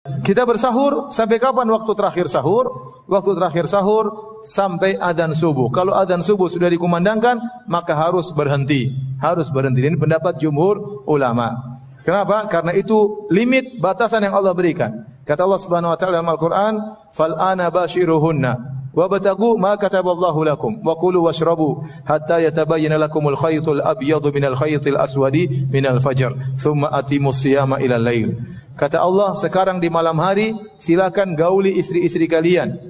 Kita bersahur sampai kapan waktu terakhir sahur? Waktu terakhir sahur sampai adzan subuh. Kalau adzan subuh sudah dikumandangkan, maka harus berhenti. Harus berhenti. Ini pendapat jumhur ulama. Kenapa? Karena itu limit batasan yang Allah berikan. Kata Allah Subhanahu wa taala dalam Al-Qur'an, "Fal ana bashiruhunna wabtagu ma kataballahu lakum wa kulu washrabu hatta yatabayyana lakumul khaytul abyadu minal khaytil aswadi minal fajr, thumma atimus siyama ilal lail." Kata Allah, sekarang di malam hari silakan gauli istri-istri kalian.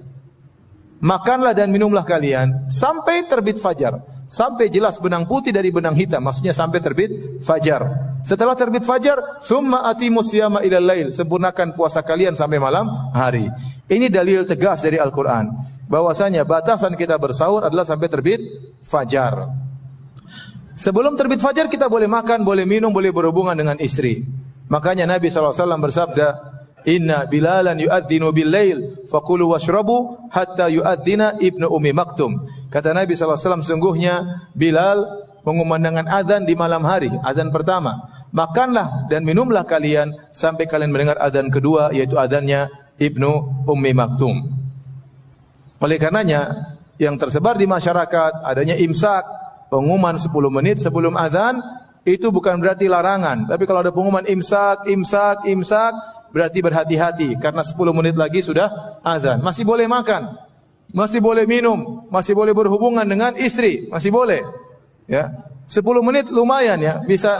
Makanlah dan minumlah kalian sampai terbit fajar, sampai jelas benang putih dari benang hitam, maksudnya sampai terbit fajar. Setelah terbit fajar, summa atimus siyama ilal lail, sempurnakan puasa kalian sampai malam hari. Ini dalil tegas dari Al-Qur'an bahwasanya batasan kita bersahur adalah sampai terbit fajar. Sebelum terbit fajar kita boleh makan, boleh minum, boleh berhubungan dengan istri. Makanya Nabi SAW bersabda, "Inna Bilalan yu'adzinu bil-lail, faqulu washrabu hatta yu'adzina Ibnu Ummi Maktum." Kata Nabi SAW, sungguhnya Bilal mengumandangkan azan di malam hari, azan pertama. Makanlah dan minumlah kalian sampai kalian mendengar azan kedua, yaitu azannya Ibnu Ummi Maktum. Oleh karenanya, yang tersebar di masyarakat adanya imsak, pengumuman 10 menit sebelum azan, itu bukan berarti larangan. Tapi kalau ada pengumuman imsak, berarti berhati-hati karena 10 menit lagi sudah azan. Masih boleh makan, masih boleh minum, masih boleh berhubungan dengan istri, masih boleh. Ya, 10 menit lumayan ya, bisa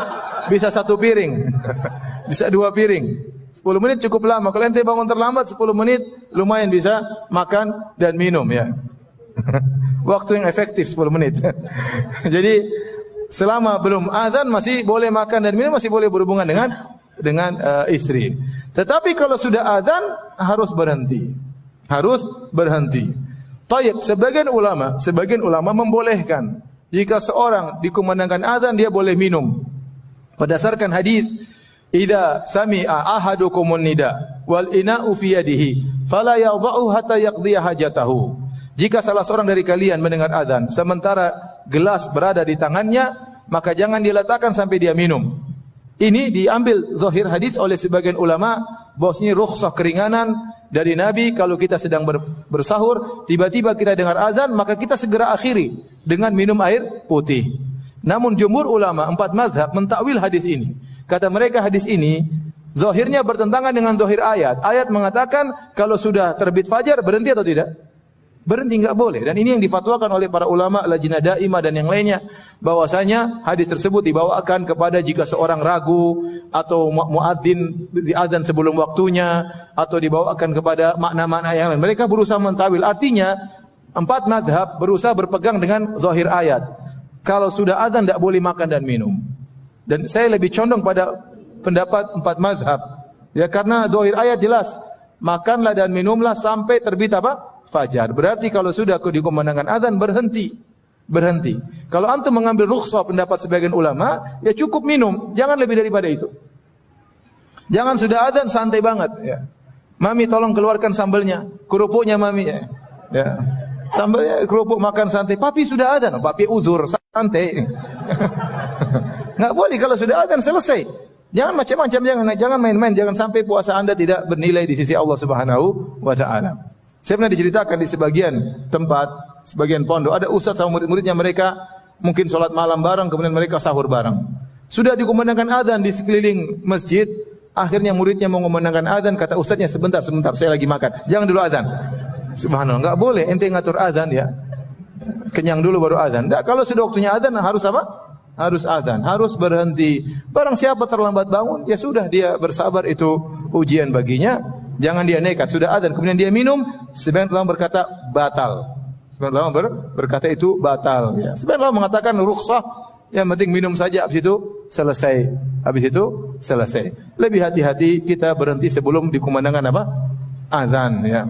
1 piring, bisa 2 piring. 10 menit cukup lama. Kalau ente bangun terlambat 10 menit lumayan bisa makan dan minum ya. Waktu yang efektif 10 menit. Jadi selama belum azan masih boleh makan dan minum, masih boleh berhubungan dengan istri. Tetapi kalau sudah azan harus berhenti. Harus berhenti. Taib, sebagian ulama membolehkan jika seorang dikumandangkan azan dia boleh minum. Berdasarkan hadis, "Idza sami'a ahadukumun nida wal ina'u fi yadihi fala yadha'u hatta yaqdiya hajatahu." Jika salah seorang dari kalian mendengar azan sementara gelas berada di tangannya, maka jangan diletakkan sampai dia minum. Ini diambil zahir hadis oleh sebagian ulama bahwasanya rukhsah keringanan dari Nabi kalau kita sedang bersahur, tiba-tiba kita dengar azan, maka kita segera akhiri dengan minum air putih. Namun jumhur ulama 4 mazhab mentakwil hadis ini. Kata mereka hadis ini zahirnya bertentangan dengan zahir ayat. Ayat mengatakan kalau sudah terbit fajar berhenti atau tidak? Berhenti, enggak boleh. Dan ini yang difatwakan oleh para ulama Lajnah Daimah dan yang lainnya, bahwasanya hadis tersebut dibawakan kepada jika seorang ragu atau muadzin di azan sebelum waktunya, atau dibawakan kepada makna-makna yang lain. Mereka berusaha mentawil. Artinya 4 mazhab berusaha berpegang dengan zahir ayat. Kalau sudah azan tidak boleh makan dan minum. Dan saya lebih condong pada pendapat 4 mazhab. Ya, karena zahir ayat jelas, makanlah dan minumlah sampai terbit apa? Fajar. Berarti kalau sudah dikumandangkan azan berhenti. Berhenti. Kalau antum mengambil rukhsah pendapat sebagian ulama, ya cukup minum, jangan lebih daripada itu. Jangan sudah azan santai banget ya. Mami tolong keluarkan sambelnya, kerupuknya mami ya. Ya. Sambelnya kerupuk makan santai. Papi sudah azan, papi uzur santai. Enggak boleh kalau sudah azan selesai. Jangan macam-macam, jangan main-main, jangan sampai puasa Anda tidak bernilai di sisi Allah Subhanahu wa taala. Saya pernah diceritakan di sebagian tempat, sebagian pondok, ada ustaz sama murid-muridnya, mereka mungkin sholat malam bareng, kemudian mereka sahur bareng. Sudah dikumandangkan azan di sekeliling masjid, akhirnya muridnya mau mengumandangkan azan, kata ustaznya, sebentar, saya lagi makan. Jangan dulu azan. Subhanallah, enggak boleh ente ngatur azan ya. Kenyang dulu baru azan. Enggak, kalau sudah waktunya azan harus apa? Harus azan, harus berhenti. Barang siapa terlambat bangun, ya sudah dia bersabar, itu ujian baginya. Jangan dia nekat, sudah azan kemudian dia minum, sebagian ulama berkata batal. Sebagian ulama berkata itu batal ya. Sebagian ulama mengatakan rukhsah, yang penting minum saja, habis itu selesai. Habis itu selesai. Lebih hati-hati kita berhenti sebelum dikumandangkan apa? Azan ya.